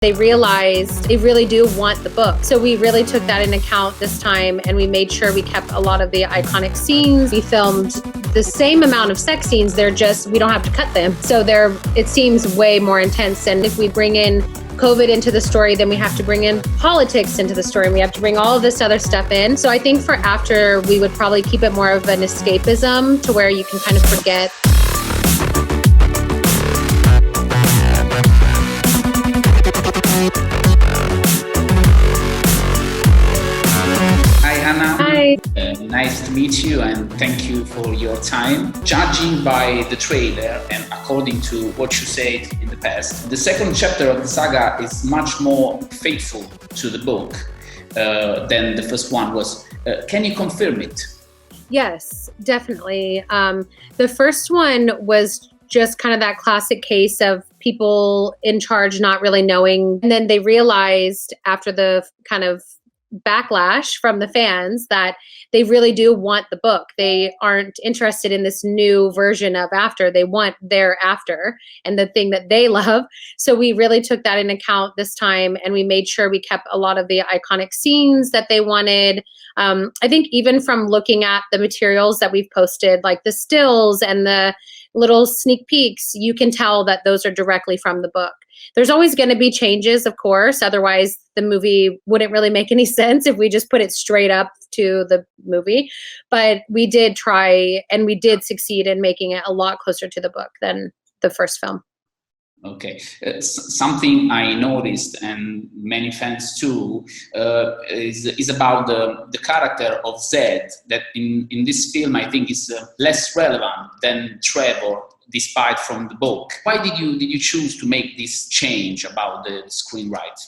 They realized they really do want the book. So we really took that into account this time, and we made sure we kept a lot of the iconic scenes. We filmed the same amount of sex scenes, we don't have to cut them. So it seems way more intense. And if we bring in COVID into the story, then we have to bring in politics into the story, and we have to bring all of this other stuff in. So I think for after, we would probably keep it more of an escapism to where you can kind of forget. Anna. Hi. Nice to meet you, and thank you for your time. Judging by the trailer and according to what you said in the past, the second chapter of the saga is much more faithful to the book than the first one was. Can you confirm it? Yes, definitely. The first one was just kind of that classic case of people in charge not really knowing. And then they realized after the kind of backlash from the fans that they really do want the book. They aren't interested in this new version of after. They want their after and the thing that they love. So we really took that into account this time, and we made sure we kept a lot of the iconic scenes that they wanted. I think even from looking at the materials that we've posted, like the stills and the little sneak peeks, you can tell that those are directly from the book. There's always going to be changes, of course. Otherwise, the movie wouldn't really make any sense if we just put it straight up to the movie. But we did try, and we did succeed in making it a lot closer to the book than the first film. Okay. Something I noticed, and many fans too, is about the character of Zed, that in this film I think is less relevant than Trevor, despite from the book. Why did you choose to make this change about the screenwrite?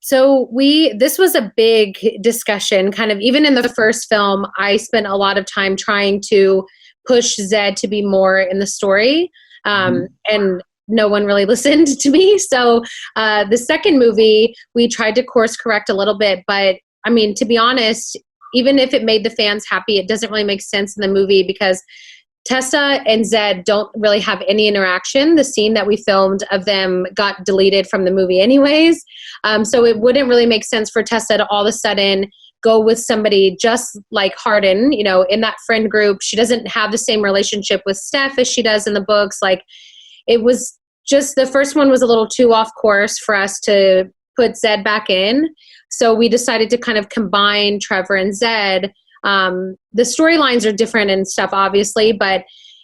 So this was a big discussion, kind of even in the first film. I spent a lot of time trying to push Zed to be more in the story, and no one really listened to me. So the second movie, we tried to course correct a little bit, but I mean, to be honest, even if it made the fans happy, it doesn't really make sense in the movie because Tessa and Zed don't really have any interaction. The scene that we filmed of them got deleted from the movie anyways. So it wouldn't really make sense for Tessa to all of a sudden go with somebody just like Hardin, in that friend group. She doesn't have the same relationship with Steph as she does in the books. Like, it was just, the first one was a little too off course for us to put Zed back in. So we decided to kind of combine Trevor and Zed. The storylines are different and stuff, obviously,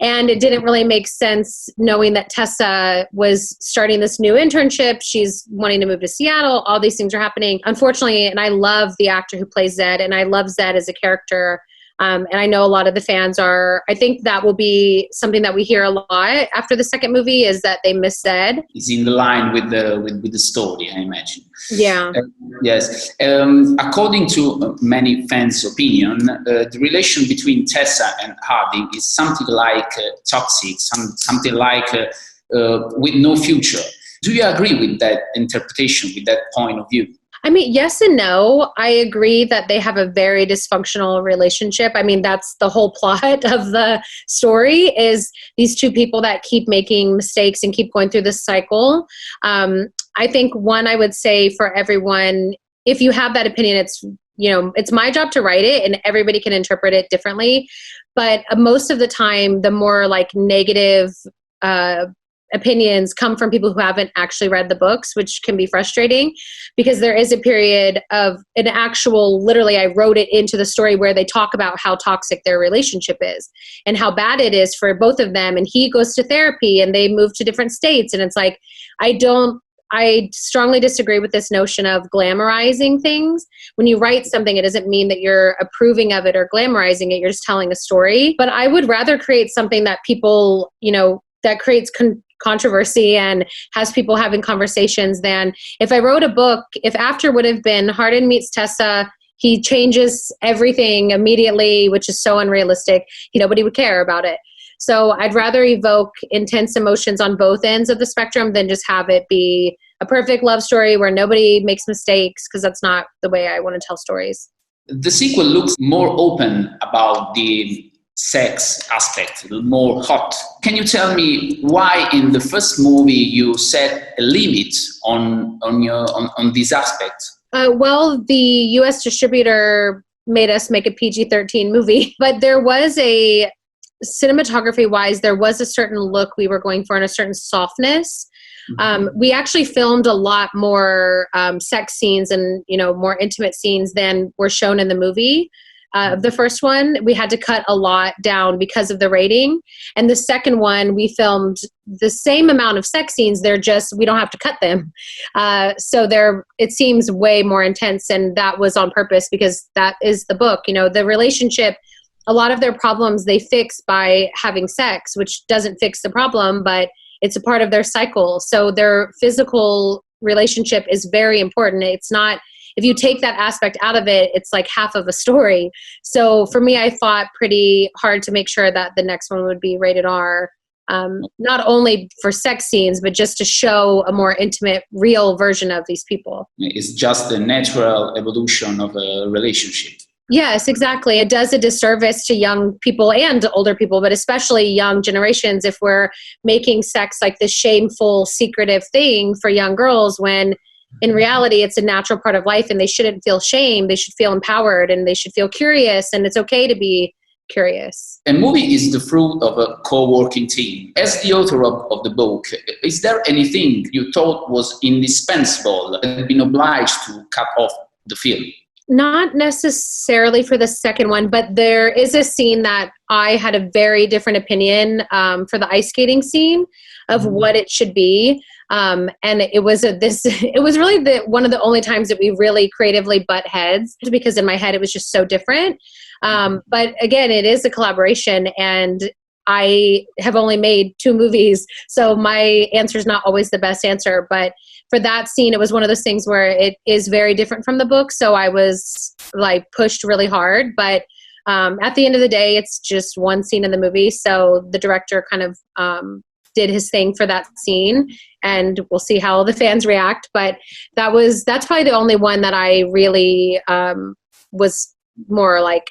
and it didn't really make sense knowing that Tessa was starting this new internship. She's wanting to move to Seattle. All these things are happening. Unfortunately, and I love the actor who plays Zed, and I love Zed as a character. And I know a lot of the fans I think that will be something that we hear a lot after the second movie, is that they miss Zed. It's in the line with the story, I imagine. Yeah. Yes. According to many fans' opinion, the relation between Tessa and Harding is something like toxic, something like with no future. Do you agree with that interpretation, with that point of view? I mean, yes and no. I agree that they have a very dysfunctional relationship. I mean, that's the whole plot of the story, is these two people that keep making mistakes and keep going through this cycle. I think I would say for everyone, if you have that opinion, it's my job to write it, and everybody can interpret it differently. But most of the time, the more like negative opinions come from people who haven't actually read the books, which can be frustrating because there is a period of an actual, literally, I wrote it into the story where they talk about how toxic their relationship is and how bad it is for both of them. And he goes to therapy and they move to different states. And it's like, I strongly disagree with this notion of glamorizing things. When you write something, it doesn't mean that you're approving of it or glamorizing it. You're just telling a story. But I would rather create something that people, that creates controversy and has people having conversations than if I wrote a book, if after would have been Hardin meets Tessa, he changes everything immediately, which is so unrealistic. Nobody would care about it. So I'd rather evoke intense emotions on both ends of the spectrum than just have it be a perfect love story where nobody makes mistakes, because that's not the way I want to tell stories. The sequel looks more open about the sex aspect, more hot. Can you tell me why in the first movie you set a limit on this aspect? Well, the U.S. distributor made us make a PG-13 movie, but there was cinematography-wise, there was a certain look we were going for and a certain softness. We actually filmed a lot more sex scenes and, more intimate scenes than were shown in the movie. The first one, we had to cut a lot down because of the rating. And the second one, we filmed the same amount of sex scenes. We don't have to cut them. So it seems way more intense. And that was on purpose because that is the book. The relationship, a lot of their problems they fix by having sex, which doesn't fix the problem, but it's a part of their cycle. So their physical relationship is very important. It's not, if you take that aspect out of it, it's like half of a story. So for me, I fought pretty hard to make sure that the next one would be rated R, not only for sex scenes, but just to show a more intimate, real version of these people. It's just the natural evolution of a relationship. Yes, exactly. It does a disservice to young people and older people, but especially young generations if we're making sex like this shameful, secretive thing for young girls when in reality it's a natural part of life and they shouldn't feel shame. They should feel empowered and they should feel curious, and it's okay to be curious. A movie is the fruit of a co-working team. As the author of the book, is there anything you thought was indispensable and been obliged to cut off the film? Not necessarily for the second one, but there is a scene that I had a very different opinion for the ice skating scene of what it should be. And it was really one of the only times that we really creatively butt heads, because in my head it was just so different. But again, it is a collaboration, and I have only made 2 movies, so my answer is not always the best answer. But for that scene, it was one of those things where it is very different from the book, so I was like pushed really hard. But at the end of the day, it's just one scene in the movie, so the director kind of did his thing for that scene, and we'll see how the fans react. But that's probably the only one that I really was more like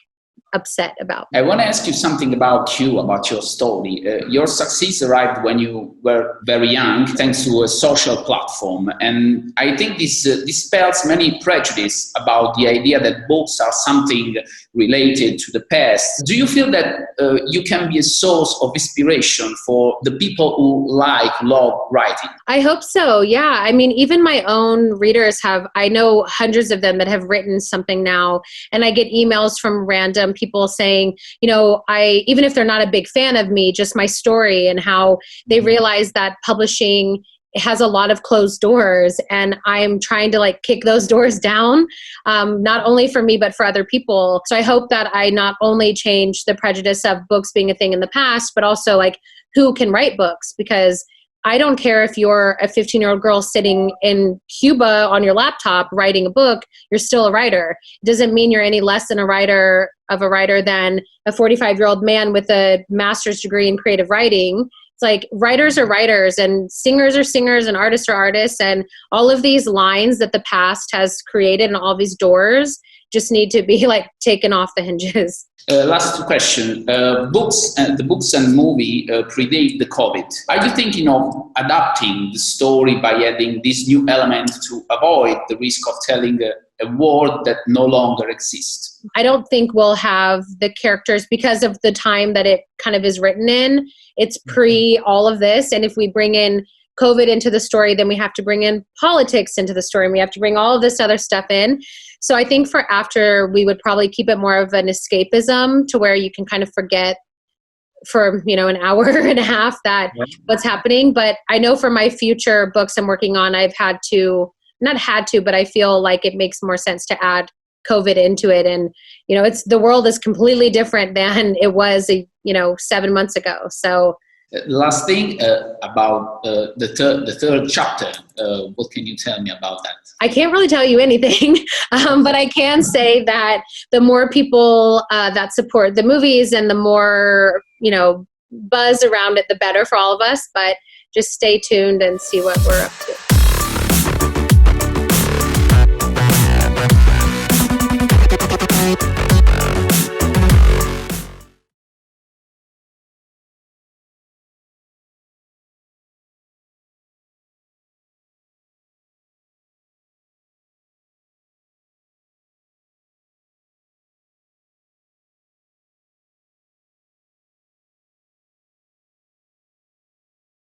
upset about. I want to ask you something about your story. Your success arrived when you were very young, thanks to a social platform. And I think this dispels many prejudice about the idea that books are something related to the past. Do you feel that you can be a source of inspiration for the people who love writing? I hope so, yeah. I mean, even my own readers I know hundreds of them that have written something now, and I get emails from random people saying, even if they're not a big fan of me, just my story and how they realize that publishing has a lot of closed doors, and I'm trying to kick those doors down, not only for me, but for other people. So I hope that I not only change the prejudice of books being a thing in the past, but also who can write books, because I don't care if you're a 15-year-old girl sitting in Cuba on your laptop writing a book, you're still a writer. It doesn't mean you're any less than a writer than a 45-year-old man with a master's degree in creative writing. It's writers are writers, and singers are singers, and artists are artists, and all of these lines that the past has created and all these doors just need to be taken off the hinges. Last question. The books and movie predate the COVID. Are you thinking of adapting the story by adding this new element to avoid the risk of telling a world that no longer exists? I don't think we'll have the characters because of the time that it kind of is written in. It's pre all of this. And if we bring in COVID into the story, then we have to bring in politics into the story, and we have to bring all of this other stuff in. So I think for after, we would probably keep it more of an escapism to where you can kind of forget for, an hour and a half what's happening. But I know for my future books I'm working on, I've but I feel like it makes more sense to add COVID into it. And, the world is completely different than it was, 7 months ago. So last thing about the third chapter. What can you tell me about that? I can't really tell you anything, but I can say that the more people that support the movies and the more, buzz around it, the better for all of us. But just stay tuned and see what we're up to.